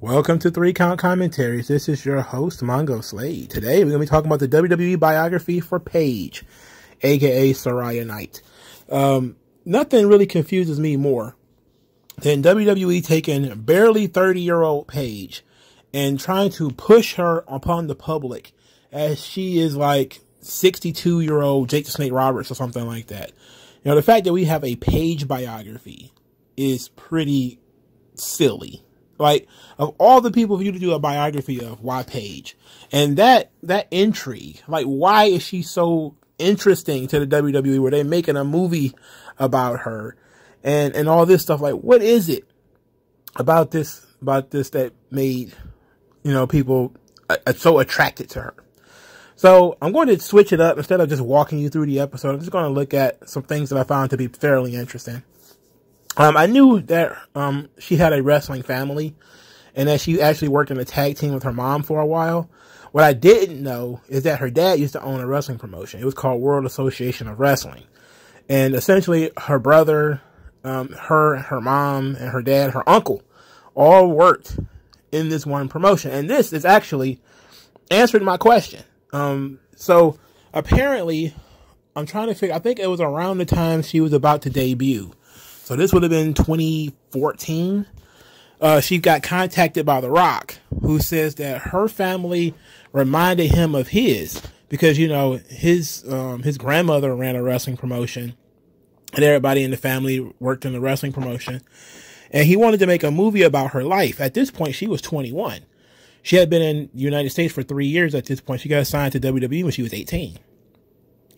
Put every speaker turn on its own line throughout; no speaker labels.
Welcome to 3 Count Commentaries. This is your host, MagMongoSlade. Today, we're going to be talking about the WWE biography for Paige, aka Saraya Knight. Nothing really confuses me more than WWE taking barely 30-year-old Paige and trying to push her upon the public as she is like 62-year-old Jake the Snake Roberts or something like that. You know, the fact that we have a Paige biography is pretty silly. Like, of all the people for you to do a biography of, why Paige? And that intrigue, like, why is she so interesting to the WWE where they're making a movie about her and all this stuff? Like, what is it about this that made, you know, people so attracted to her? So I'm going to switch it up. Instead of just walking you through the episode, I'm just going to look at some things that I found to be fairly interesting. I knew that she had a wrestling family and that she actually worked in a tag team with her mom for a while. What I didn't know is that her dad used to own a wrestling promotion. It was called World Association of Wrestling. And essentially her brother, her mom, and her dad, her uncle, all worked in this one promotion. And this is actually answering my question. So apparently, I'm trying to figure, I think it was around the time she was about to debut. So this would have been 2014. She got contacted by The Rock, who says that her family reminded him of his because, you know, his grandmother ran a wrestling promotion and everybody in the family worked in the wrestling promotion. And he wanted to make a movie about her life. At this point, she was 21. She had been in the United States for 3 years at this point. She got signed to WWE when she was 18.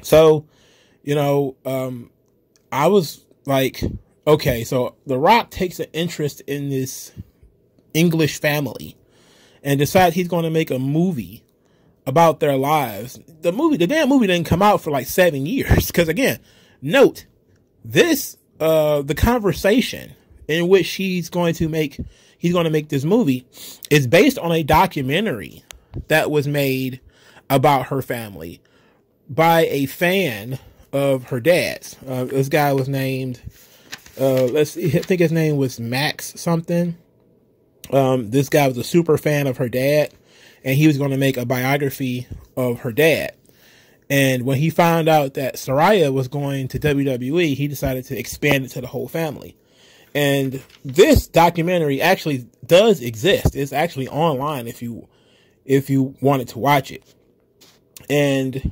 So, you know, I was like, okay, so The Rock takes an interest in this English family and decides he's going to make a movie about their lives. The damn movie didn't come out for like 7 years. Because again, note this, the conversation in which he's going to make this movie is based on a documentary that was made about her family by a fan of her dad's. This guy was named, let's see, I think his name was Max something. This guy was a super fan of her dad, and he was going to make a biography of her dad. And when he found out that Saraya was going to WWE, he decided to expand it to the whole family. And this documentary actually does exist. It's actually online if you wanted to watch it. And,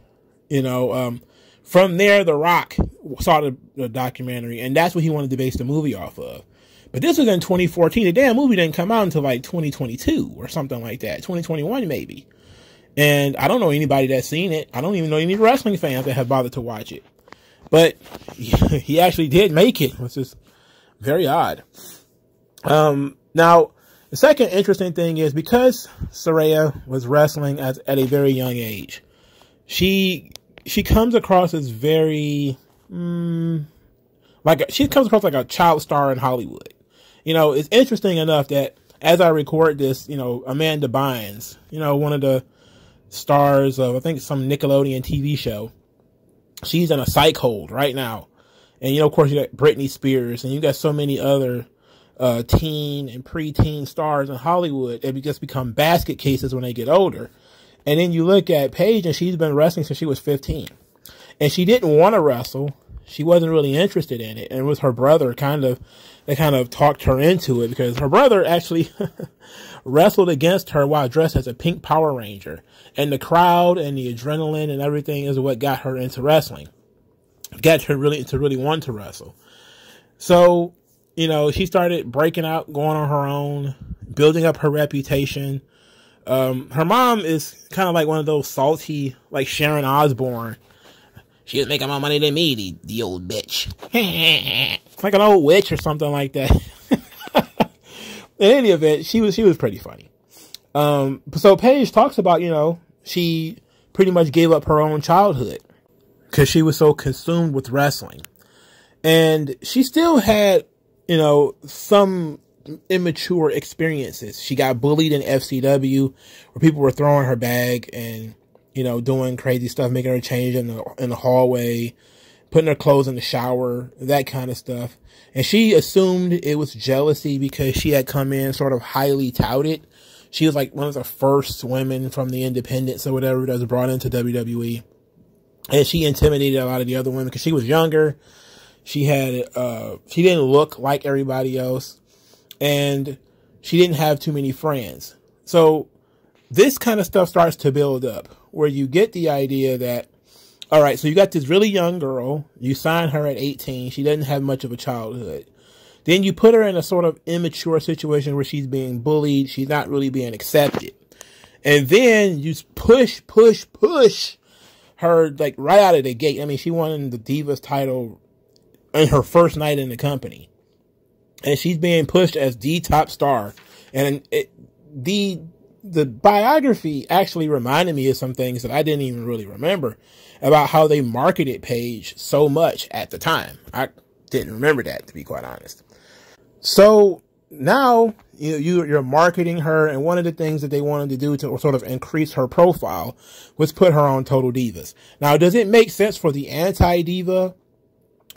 you know, from there, The Rock saw the documentary, and that's what he wanted to base the movie off of. But this was in 2014. The damn movie didn't come out until like 2022 or something like that. 2021 maybe. And I don't know anybody that's seen it. I don't even know any wrestling fans that have bothered to watch it. But he actually did make it, which is very odd. Now, the second interesting thing is because Saraya was wrestling at a very young age, she comes across as very, she comes across like a child star in Hollywood. You know, it's interesting enough that as I record this, you know, Amanda Bynes, you know, one of the stars of, I think, some Nickelodeon TV show, she's in a psych hold right now. And, you know, of course, you got Britney Spears, and you got so many other teen and preteen stars in Hollywood that just become basket cases when they get older. And then you look at Paige, and she's been wrestling since she was 15. And she didn't want to wrestle. She wasn't really interested in it. And it was her brother that kind of talked her into it, because her brother actually wrestled against her while dressed as a pink Power Ranger. And the crowd and the adrenaline and everything is what got her into wrestling. Got her really want to wrestle. So, you know, she started breaking out, going on her own, building up her reputation. Her mom is kind of like one of those salty, like Sharon Osbourne. She was making more money than me, the old bitch. Like an old witch or something like that. In any event, she was pretty funny. So Paige talks about, you know, she pretty much gave up her own childhood because she was so consumed with wrestling. And she still had, you know, some immature experiences. She got bullied in FCW where people were throwing her bag and, you know, doing crazy stuff, making her change in the hallway, putting her clothes in the shower, that kind of stuff. And she assumed it was jealousy because she had come in sort of highly touted. She was like one of the first women from the independents or whatever that was brought into WWE. And she intimidated a lot of the other women because she was younger. She had, she didn't look like everybody else. And she didn't have too many friends. So this kind of stuff starts to build up where you get the idea that, all right, so you got this really young girl. You sign her at 18. She doesn't have much of a childhood. Then you put her in a sort of immature situation where she's being bullied. She's not really being accepted. And then you push her like right out of the gate. I mean, she won the Divas title in her first night in the company. And she's being pushed as the top star. And the biography actually reminded me of some things that I didn't even really remember about how they marketed Paige so much at the time. I didn't remember that, to be quite honest. So now you're marketing her, and one of the things that they wanted to do to sort of increase her profile was put her on Total Divas. Now, does it make sense for the anti-diva,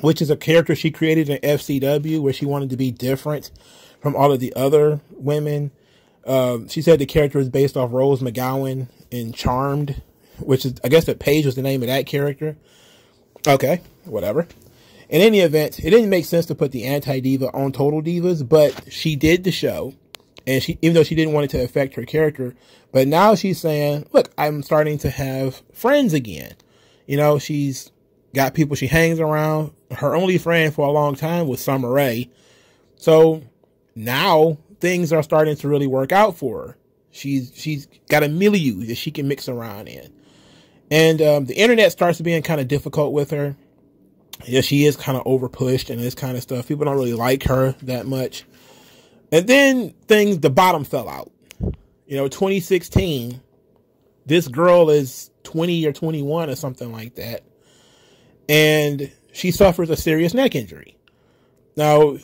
which is a character she created in FCW, where she wanted to be different from all of the other women? She said the character is based off Rose McGowan in Charmed, which is, I guess that Paige was the name of that character. Okay, whatever. In any event, it didn't make sense to put the anti-diva on Total Divas, but she did the show, and even though she didn't want it to affect her character, but now she's saying, look, I'm starting to have friends again. You know, she's got people she hangs around. Her only friend for a long time was Summer Rae. So now things are starting to really work out for her. She's got a milieu that she can mix around in. And the internet starts being kind of difficult with her. Yeah, she is kind of overpushed and this kind of stuff. People don't really like her that much. And then the bottom fell out. 2016, this girl is 20 or 21 or something like that. And she suffers a serious neck injury. Now,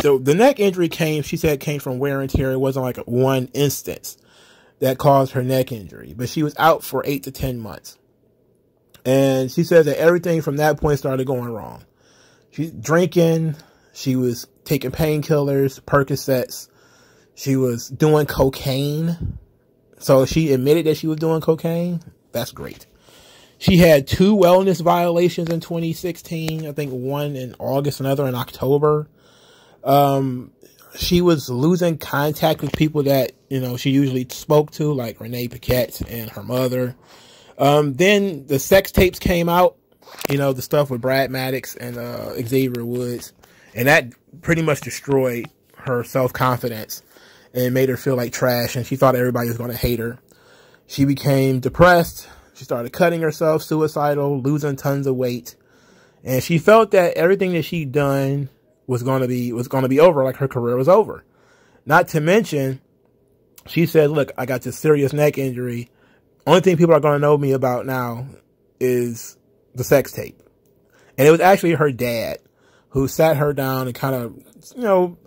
the neck injury she said came from wear and tear. It wasn't like one instance that caused her neck injury, but she was out for 8 to 10 months. And she says that everything from that point started going wrong. She's drinking. She was taking painkillers, Percocets. She was doing cocaine. So she admitted that she was doing cocaine. That's great. She had 2 wellness violations in 2016. I think one in August, another in October. She was losing contact with people that, she usually spoke to, like Renee Paquette and her mother. Then the sex tapes came out, the stuff with Brad Maddox and Xavier Woods. And that pretty much destroyed her self-confidence and made her feel like trash. And she thought everybody was going to hate her. She became depressed. She started cutting herself, suicidal, losing tons of weight. And she felt that everything that she'd done was going to be over, like her career was over. Not to mention, she said, look, I got this serious neck injury. Only thing people are going to know me about now is the sex tape. And it was actually her dad who sat her down and kind of,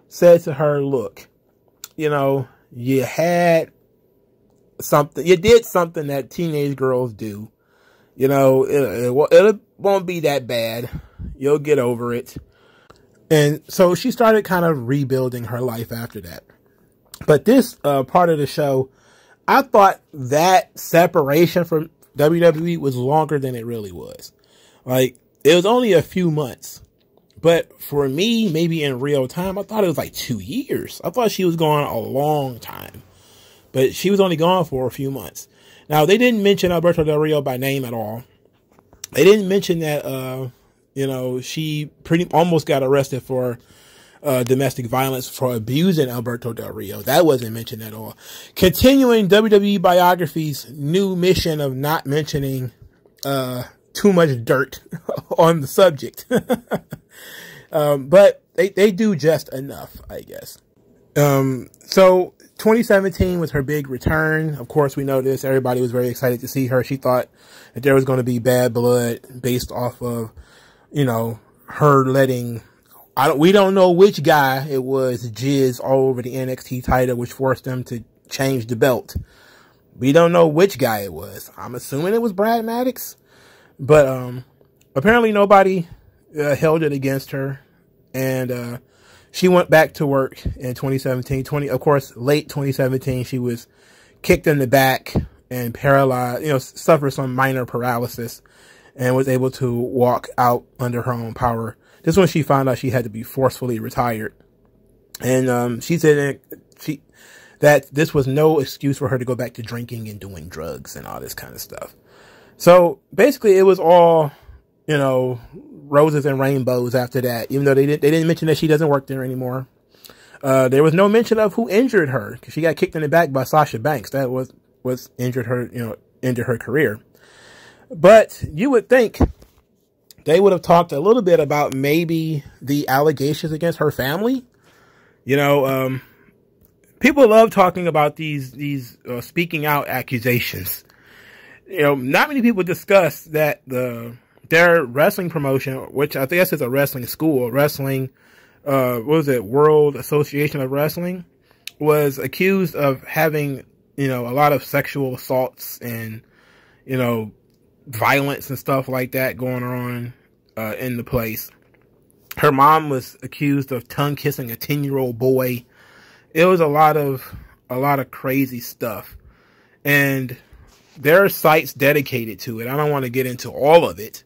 said to her, look, you had something, you did something that teenage girls do. It won't be that bad. You'll get over it. And so she started kind of rebuilding her life after that. But this part of the show, I thought that separation from WWE was longer than it really was. Like, it was only a few months. But for me, maybe in real time, I thought it was like 2 years. I thought she was gone a long time. But she was only gone for a few months. Now, they didn't mention Alberto Del Rio by name at all. They didn't mention that, she almost got arrested for domestic violence for abusing Alberto Del Rio. That wasn't mentioned at all. Continuing WWE Biography's new mission of not mentioning too much dirt on the subject. But they do just enough, I guess. So 2017 was her big return. Of course, we know this. Everybody was very excited to see her. She thought that there was going to be bad blood based off of, her letting... we don't know which guy it was jizz all over the NXT title, which forced them to change the belt. We don't know which guy it was. I'm assuming it was Brad Maddox. But apparently nobody held it against her, and she went back to work in 2017. Of course, late 2017, she was kicked in the back and paralyzed, suffered some minor paralysis, and was able to walk out under her own power. This is when she found out she had to be forcefully retired. And she said that this was no excuse for her to go back to drinking and doing drugs and all this kind of stuff. So basically it was all, roses and rainbows after that, even though they didn't mention that she doesn't work there anymore. There was no mention of who injured her, because she got kicked in the back by Sasha Banks. That was injured her, ended her career. But you would think they would have talked a little bit about maybe the allegations against her family. People love talking about these speaking out accusations. Not many people discuss that their wrestling promotion, which I guess is a wrestling school, World Association of Wrestling, was accused of having, a lot of sexual assaults and, violence and stuff like that going on in the place. Her mom was accused of tongue kissing a 10-year-old boy. It was a lot of crazy stuff, and there are sites dedicated to it. I don't want to get into all of it,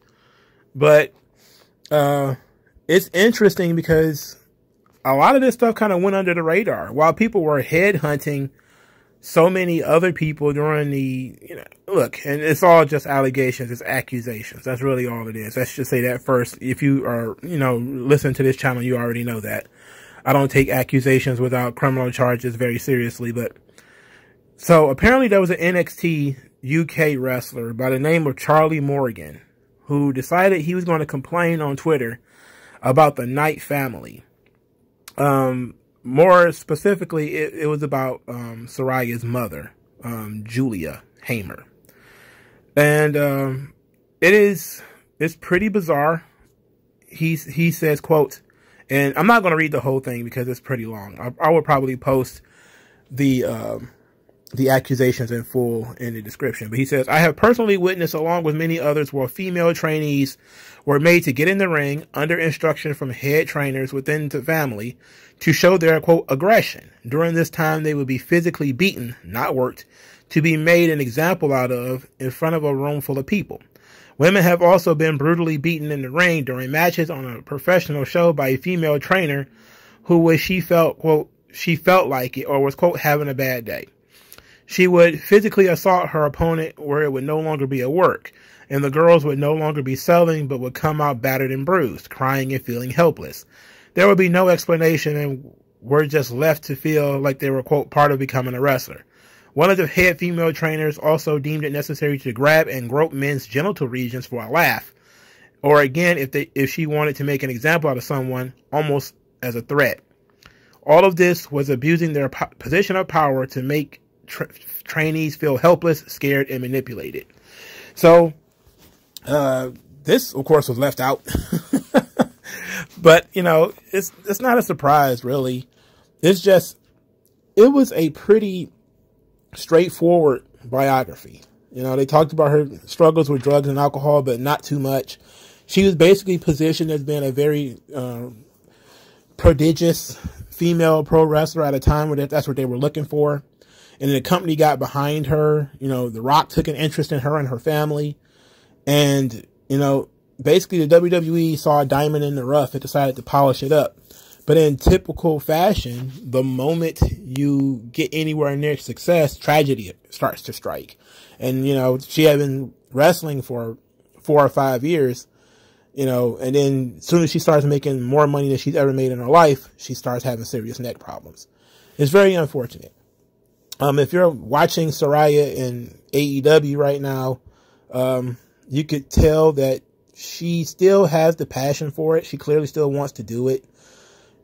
but it's interesting because a lot of this stuff kind of went under the radar while people were headhunting so many other people during the, look, and it's all just allegations, it's accusations. That's really all it is. Let's just say that first. If you are, listening to this channel, you already know that. I don't take accusations without criminal charges very seriously, but so apparently there was an NXT UK wrestler by the name of Charlie Morgan who decided he was going to complain on Twitter about the Knight family. More specifically, it was about Saraya's mother, Julia Hamer. And it's pretty bizarre. He says, quote, and I'm not going to read the whole thing because it's pretty long. I will probably post the accusations in full in the description. But he says, I have personally witnessed, along with many others, where female trainees were made to get in the ring under instruction from head trainers within the family to show their, quote, aggression. During this time, they would be physically beaten, not worked, to be made an example out of in front of a room full of people. Women have also been brutally beaten in the ring during matches on a professional show by a female trainer who she felt, quote, she felt like it or was, quote, having a bad day. She would physically assault her opponent where it would no longer be a work, and the girls would no longer be selling but would come out battered and bruised, crying and feeling helpless. There would be no explanation and were just left to feel like they were, quote, part of becoming a wrestler. One of the head female trainers also deemed it necessary to grab and grope men's genital regions for a laugh, or again, if she wanted to make an example out of someone, almost as a threat. All of this was abusing their position of power to make trainees feel helpless, scared, and manipulated. So, this, of course, was left out. But, it's not a surprise, really. It's just, it was a pretty straightforward biography. They talked about her struggles with drugs and alcohol, but not too much. She was basically positioned as being a very prodigious female pro wrestler at a time where that's what they were looking for. And the company got behind her. The Rock took an interest in her and her family. And, basically the WWE saw a diamond in the rough and decided to polish it up. But in typical fashion, the moment you get anywhere near success, tragedy starts to strike. And, she had been wrestling for 4 or 5 years, and then as soon as she starts making more money than she's ever made in her life, she starts having serious neck problems. It's very unfortunate. If you're watching Saraya in AEW right now, you could tell that she still has the passion for it. She clearly still wants to do it.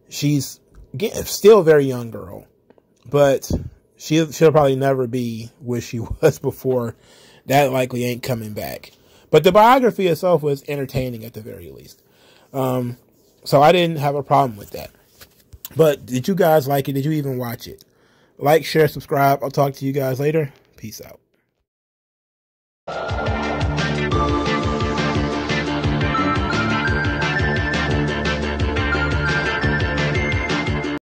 She's, again, still a very young girl, but she'll probably never be where she was before. That likely ain't coming back. But the biography itself was entertaining at the very least. So I didn't have a problem with that. But did you guys like it? Did you even watch it? Like, share, subscribe. I'll talk to you guys later. Peace out.